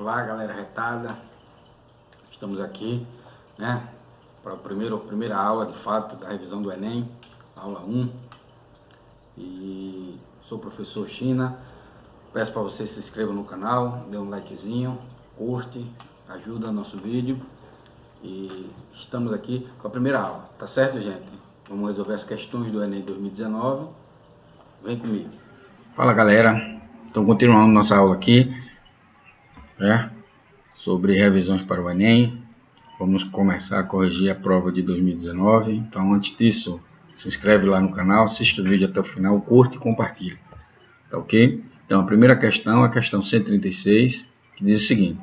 Olá, galera retada. Estamos aqui, né, para a primeira aula, de fato, da revisão do Enem, aula 1. E sou o professor China. Peço para vocês se inscrevam no canal, dê um likezinho, curte, ajuda nosso vídeo. E estamos aqui com a primeira aula, tá certo, gente? Vamos resolver as questões do Enem 2019. Vem comigo. Fala, galera. Então, continuando nossa aula aqui, sobre revisões para o Enem. Vamos começar a corrigir a prova de 2019. Então, antes disso, se inscreve lá no canal, assiste o vídeo até o final, curte e compartilha. Tá ok? Então, a primeira questão é a questão 136, que diz o seguinte: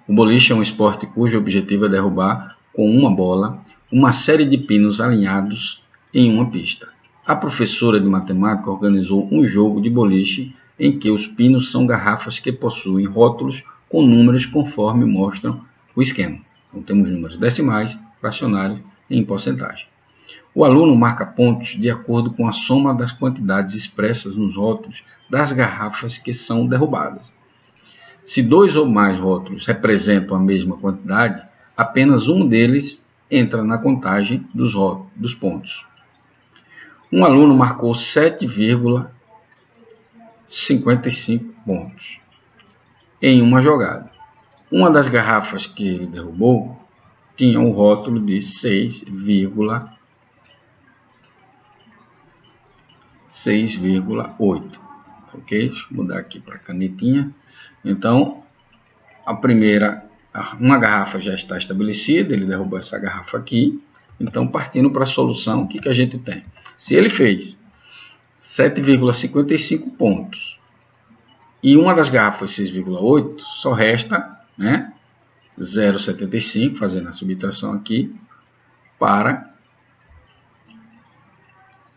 o boliche é um esporte cujo objetivo é derrubar com uma bola uma série de pinos alinhados em uma pista. A professora de matemática organizou um jogo de boliche em que os pinos são garrafas que possuem rótulos com números conforme mostram o esquema. Então, temos números decimais, fracionários e em porcentagem. O aluno marca pontos de acordo com a soma das quantidades expressas nos rótulos das garrafas que são derrubadas. Se dois ou mais rótulos representam a mesma quantidade, apenas um deles entra na contagem dos pontos. Um aluno marcou 7,55 pontos em uma jogada. Uma das garrafas que ele derrubou tinha um rótulo de 6,8. Ok? Deixa eu mudar aqui para a canetinha. Então, uma garrafa já está estabelecida, ele derrubou essa garrafa aqui. Então, partindo para a solução, o que a gente tem? Se ele fez 7,55 pontos e uma das garrafas 6,8, só resta, 0,75, fazendo a subtração aqui, para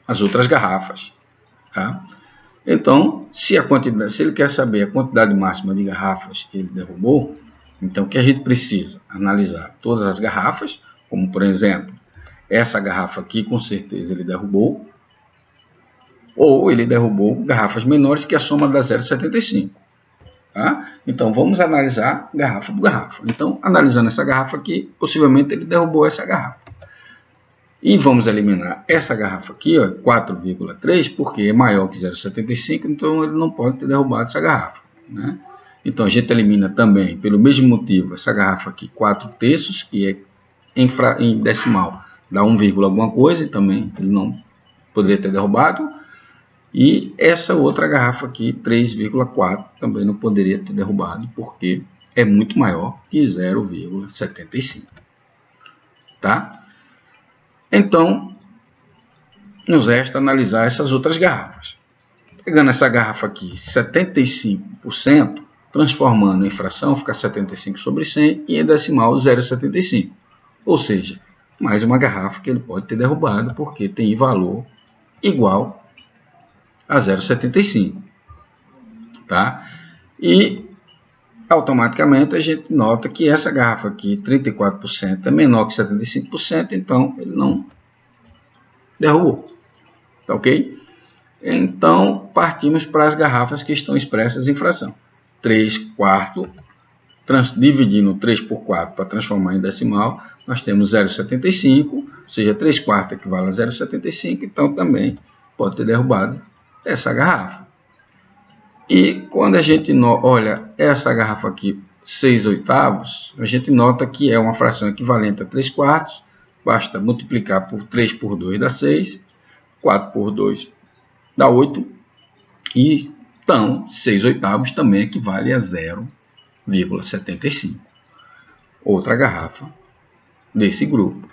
as outras garrafas. Tá? Então, se ele quer saber a quantidade máxima de garrafas que ele derrubou, então o que a gente precisa? Analisar todas as garrafas, como por exemplo, essa garrafa aqui com certeza ele derrubou, ou ele derrubou garrafas menores que a soma dá 0,75. Tá? Então, vamos analisar garrafa por garrafa. Então, analisando essa garrafa aqui, possivelmente ele derrubou essa garrafa. E vamos eliminar essa garrafa aqui, 4,3, porque é maior que 0,75, então ele não pode ter derrubado essa garrafa. Né? Então, a gente elimina também, pelo mesmo motivo, essa garrafa aqui, 4/3, que é em decimal, dá 1, alguma coisa, e também ele não poderia ter derrubado. E essa outra garrafa aqui, 3,4, também não poderia ter derrubado, porque é muito maior que 0,75. Tá? Então, nos resta analisar essas outras garrafas. Pegando essa garrafa aqui, 75%, transformando em fração, fica 75 sobre 100, e em decimal 0,75. Ou seja, mais uma garrafa que ele pode ter derrubado, porque tem valor igual a 0,75. Tá? E automaticamente a gente nota que essa garrafa aqui, 34%, é menor que 75%, então ele não derrubou. Tá ok? Então, partimos para as garrafas que estão expressas em fração. 3/4, dividindo 3 por 4 para transformar em decimal, nós temos 0,75, ou seja, 3/4 equivale a 0,75, então também pode ter derrubado essa garrafa. E quando a gente olha essa garrafa aqui, 6/8, a gente nota que é uma fração equivalente a 3/4, basta multiplicar por 3 por 2 dá 6, 4 por 2 dá 8, e então 6/8 também equivale a 0,75. Outra garrafa desse grupo.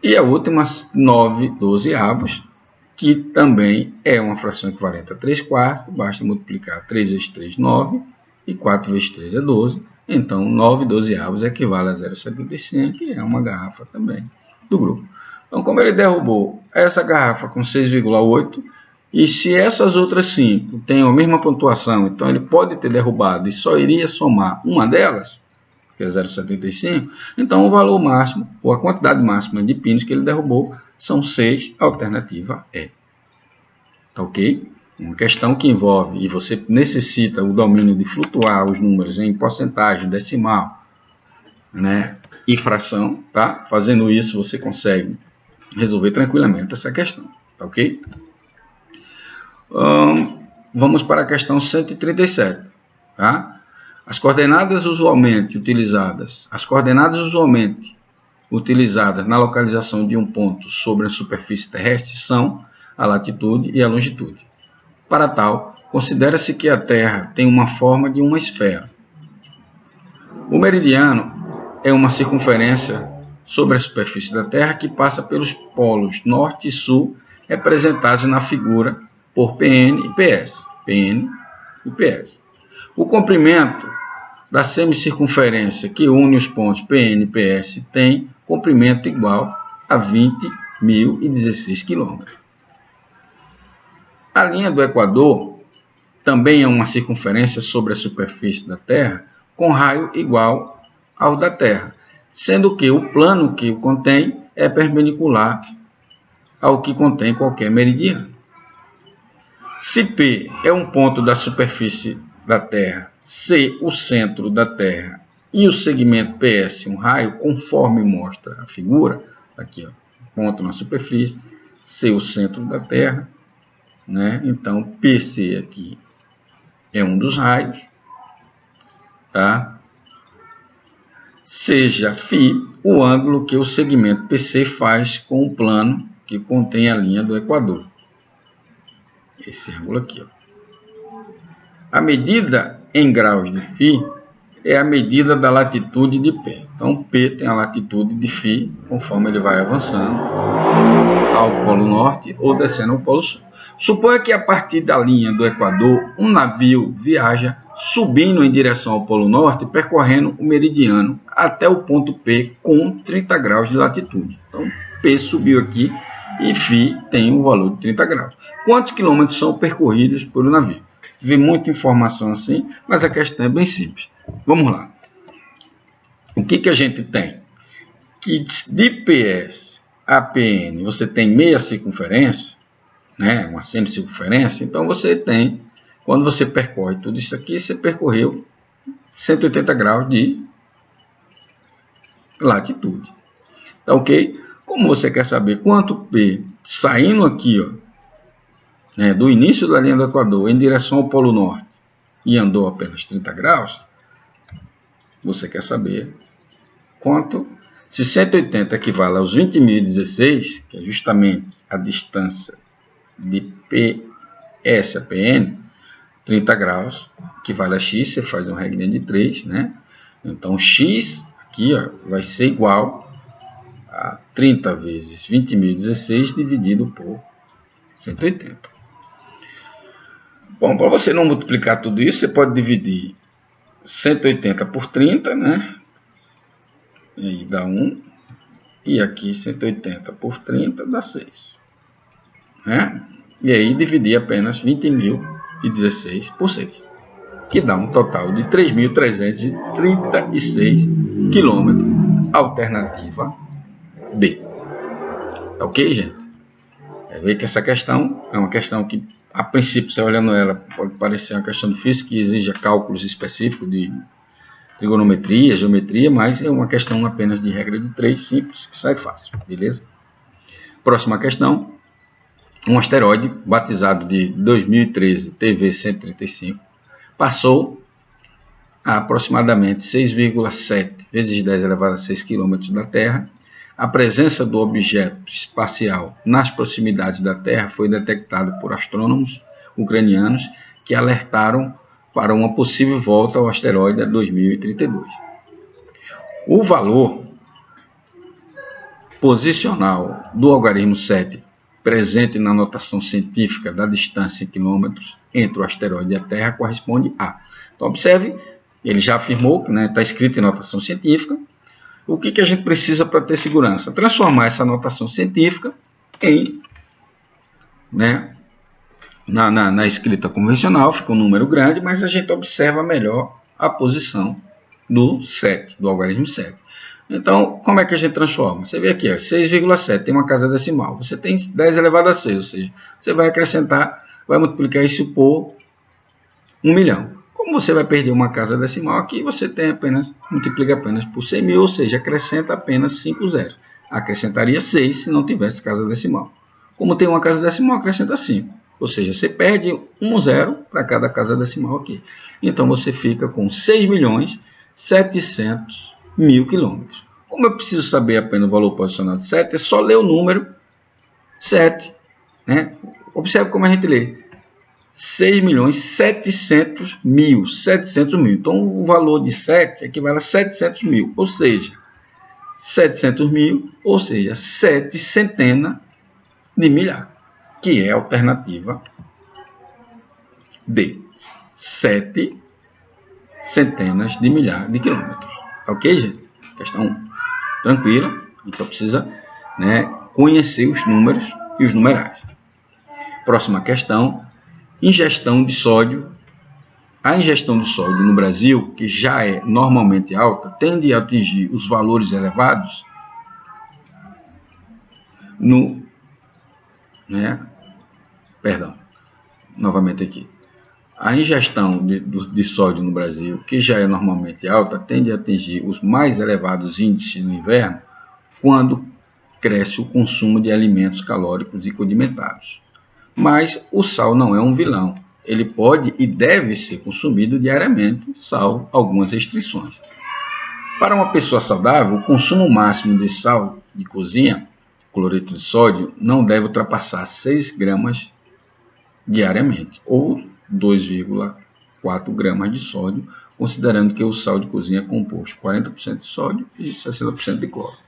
E a última, 9/12, que também é uma fração equivalente a 3/4, basta multiplicar 3 vezes 3, 9, e 4 vezes 3 é 12, então 9/12 equivale a 0,75, e é uma garrafa também do grupo. Então, como ele derrubou essa garrafa com 6,8, e se essas outras 5 têm a mesma pontuação, então ele pode ter derrubado e só iria somar uma delas, que é 0,75, então o valor máximo, ou a quantidade máxima de pinos que ele derrubou, são 6, alternativa E. Tá ok? uma questão que envolve, e você necessita o domínio de flutuar os números em porcentagem, decimal, né, e fração, tá? Fazendo isso você consegue resolver tranquilamente essa questão, tá ok? Vamos para a questão 137, tá? As coordenadas usualmente utilizadas na localização de um ponto sobre a superfície terrestre são a latitude e a longitude. Para tal, considera-se que a Terra tem uma forma de uma esfera. O meridiano é uma circunferência sobre a superfície da Terra que passa pelos polos norte e sul, representados na figura por PN e PS. PN e PS. O comprimento da semicircunferência que une os pontos PN e PS tem comprimento igual a 20.016 km. A linha do Equador também é uma circunferência sobre a superfície da Terra com raio igual ao da Terra, sendo que o plano que o contém é perpendicular ao que contém qualquer meridiano. Se P é um ponto da superfície da Terra, C o centro da Terra e o segmento PS um raio, conforme mostra a figura, aqui ó, ponto na superfície, C o centro da Terra, né? Então PC aqui é um dos raios, tá? Seja φ o ângulo que o segmento PC faz com o plano que contém a linha do Equador. Esse ângulo aqui, ó. A medida em graus de φ é a medida da latitude de P. Então, P tem a latitude de φ conforme ele vai avançando ao polo norte ou descendo ao polo sul. Suponha que a partir da linha do Equador, um navio viaja subindo em direção ao polo norte, percorrendo o meridiano até o ponto P com 30 graus de latitude. Então, P subiu aqui e φ tem um valor de 30 graus. Quantos quilômetros são percorridos pelo navio? Vê muita informação assim, mas a questão é bem simples. Vamos lá. O que a gente tem? Que de PS a PN você tem meia circunferência, né, uma semicircunferência, então você tem, quando você percorre tudo isso aqui, você percorreu 180 graus de latitude. Tá ok? Como você quer saber quanto P saindo aqui, ó, né, do início da linha do Equador em direção ao polo norte e andou apenas 30 graus, você quer saber quanto, se 180 equivale aos 20.016, que é justamente a distância de PS a PN, 30 graus, equivale a x, você faz uma regrinha de 3, né? Então, x aqui ó, vai ser igual a 30 vezes 20.016 dividido por 180. Bom, para você não multiplicar tudo isso, você pode dividir 180 por 30, né? E aí dá 1. E aqui 180 por 30 dá 6. Né? E aí dividir apenas 20.016 por 6. Que dá um total de 3.336 km. Alternativa B. Tá ok, gente? É ver que essa questão é uma questão que, a princípio, você olhando ela, pode parecer uma questão de física que exige cálculos específicos de trigonometria, geometria, mas é uma questão apenas de regra de 3, simples, que sai fácil, beleza? Próxima questão. Um asteroide, batizado de 2013 TV-135, passou a aproximadamente 6,7 vezes 10 elevado a 6 km da Terra. A presença do objeto espacial nas proximidades da Terra foi detectada por astrônomos ucranianos que alertaram para uma possível volta ao asteroide em 2032. O valor posicional do algarismo 7, presente na notação científica da distância em quilômetros entre o asteroide e a Terra, corresponde a... Então, observe, ele já afirmou, né, está escrito em notação científica. O que a gente precisa para ter segurança? Transformar essa notação científica em, né, na escrita convencional, fica um número grande, mas a gente observa melhor a posição do 7, do algarismo 7. Então, como é que a gente transforma? Você vê aqui, 6,7 tem uma casa decimal. Você tem 10 elevado a 6, ou seja, você vai acrescentar vai multiplicar isso por 1 milhão. Como você vai perder uma casa decimal aqui, você multiplica apenas por 100 mil, ou seja, acrescenta apenas 5 zeros. Acrescentaria 6 se não tivesse casa decimal. Como tem uma casa decimal, acrescenta 5. Ou seja, você perde 1 zero para cada casa decimal aqui. Então você fica com 6.700.000 quilômetros. Como eu preciso saber apenas o valor posicional de 7, é só ler o número 7. Né? Observe como a gente lê. 6.700.000. 700 mil. Então o valor de 7 equivale a 700 mil. Ou seja, 700 mil, ou seja, 7 centenas de milhar, que é a alternativa D. 7 centenas de milhar de quilômetros. Ok, gente? Questão 1. Tranquila, a gente só precisa, né, conhecer os números e os numerais. Próxima questão, ingestão de sódio. A ingestão de sódio no Brasil, que já é normalmente alta, tende a atingir os valores elevados novamente aqui. A ingestão de sódio no Brasil, que já é normalmente alta, tende a atingir os mais elevados índices no inverno, quando cresce o consumo de alimentos calóricos e condimentados. Mas o sal não é um vilão. Ele pode e deve ser consumido diariamente, salvo algumas restrições. Para uma pessoa saudável, o consumo máximo de sal de cozinha, cloreto de sódio, não deve ultrapassar 6 gramas diariamente, ou 2,4 gramas de sódio, considerando que o sal de cozinha é composto 40% de sódio e 60% de cloro.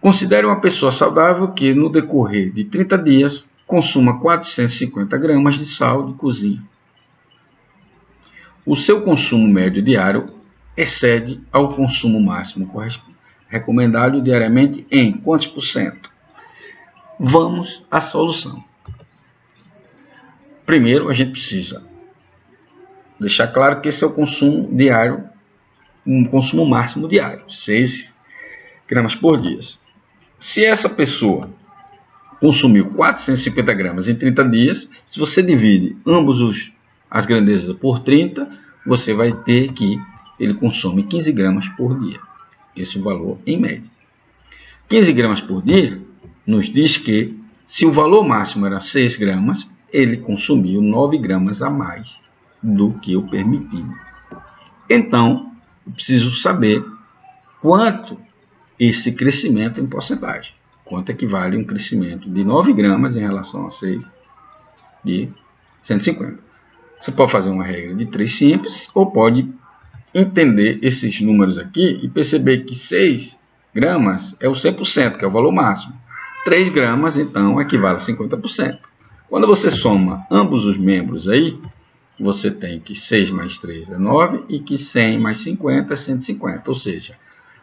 Considere uma pessoa saudável que, no decorrer de 30 dias, consuma 450 gramas de sal de cozinha. O seu consumo médio diário excede ao consumo máximo recomendado diariamente em quantos por cento? Vamos à solução. Primeiro, a gente precisa deixar claro que esse é o consumo diário, um consumo máximo diário, 6 gramas por dia. Se essa pessoa consumiu 450 gramas em 30 dias, se você divide as grandezas por 30, você vai ter que ele consome 15 gramas por dia. Esse é o valor em média. 15 gramas por dia nos diz que, se o valor máximo era 6 gramas, ele consumiu 9 gramas a mais do que o permitido. Então, eu preciso saber quanto esse crescimento em porcentagem. Quanto equivale um crescimento de 9 gramas em relação a 6 de 150. Você pode fazer uma regra de 3 simples, ou pode entender esses números aqui e perceber que 6 gramas é o 100%, que é o valor máximo. 3 gramas, então, equivale a 50%. Quando você soma ambos os membros aí, você tem que 6 mais 3 é 9 e que 100 mais 50 é 150. Ou seja,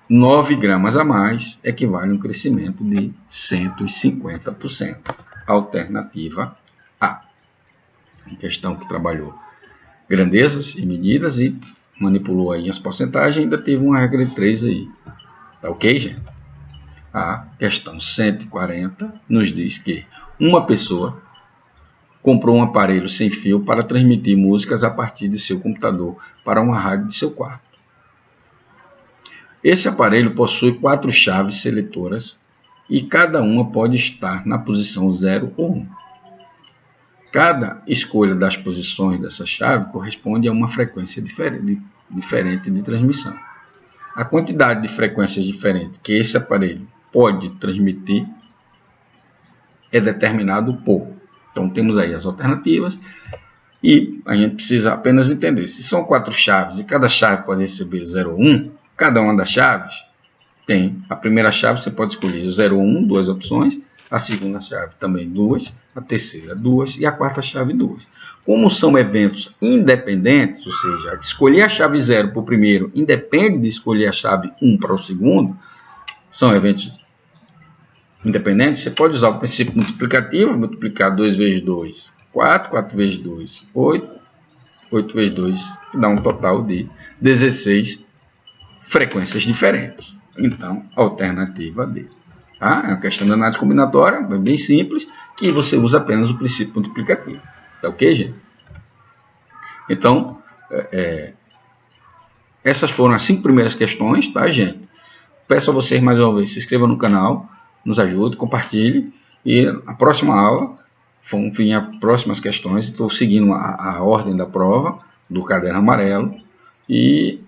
9 gramas a mais equivale a um crescimento de 150%. Alternativa A. Uma questão que trabalhou grandezas e medidas e manipulou aí as porcentagens, ainda teve uma regra de 3 aí. Tá ok, gente? A questão 140 nos diz que uma pessoa comprou um aparelho sem fio para transmitir músicas a partir de seu computador para uma rádio de seu quarto. Esse aparelho possui 4 chaves seletoras e cada uma pode estar na posição 0 ou 1. Cada escolha das posições dessa chave corresponde a uma frequência diferente de transmissão. A quantidade de frequências diferentes que esse aparelho pode transmitir é determinado por. Então temos aí as alternativas e a gente precisa apenas entender. Se são 4 chaves e cada chave pode receber 0 ou 1, cada uma das chaves tem a primeira chave, você pode escolher o 0 ou 1, 2 opções, a segunda chave também 2, a terceira 2 e a quarta chave 2. Como são eventos independentes, ou seja, escolher a chave 0 para o primeiro independe de escolher a chave 1 para o segundo, são eventos independentes, você pode usar o princípio multiplicativo, multiplicar 2 vezes 2, 4, 4 vezes 2, 8, 8 vezes 2, que dá um total de 16 frequências diferentes. Então, alternativa D. Tá? É uma questão de análise combinatória, bem simples, que você usa apenas o princípio multiplicativo. Tá ok, gente? Então, essas foram as 5 primeiras questões, tá, gente? Peço a vocês mais uma vez, se inscrevam no canal, nos ajude, compartilhe, e a próxima aula vão vir as próximas questões. Estou seguindo a ordem da prova, do caderno amarelo, e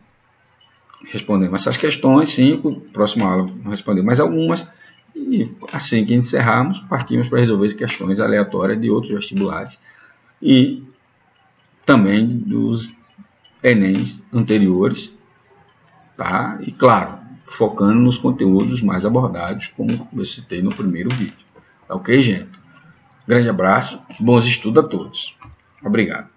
respondendo essas questões, 5, próxima aula vamos responder mais algumas, e assim que encerrarmos, partimos para resolver as questões aleatórias de outros vestibulares, e também dos Enems anteriores, tá? E claro, focando nos conteúdos mais abordados, como eu citei no primeiro vídeo. Tá ok, gente? Grande abraço, bons estudos a todos. Obrigado.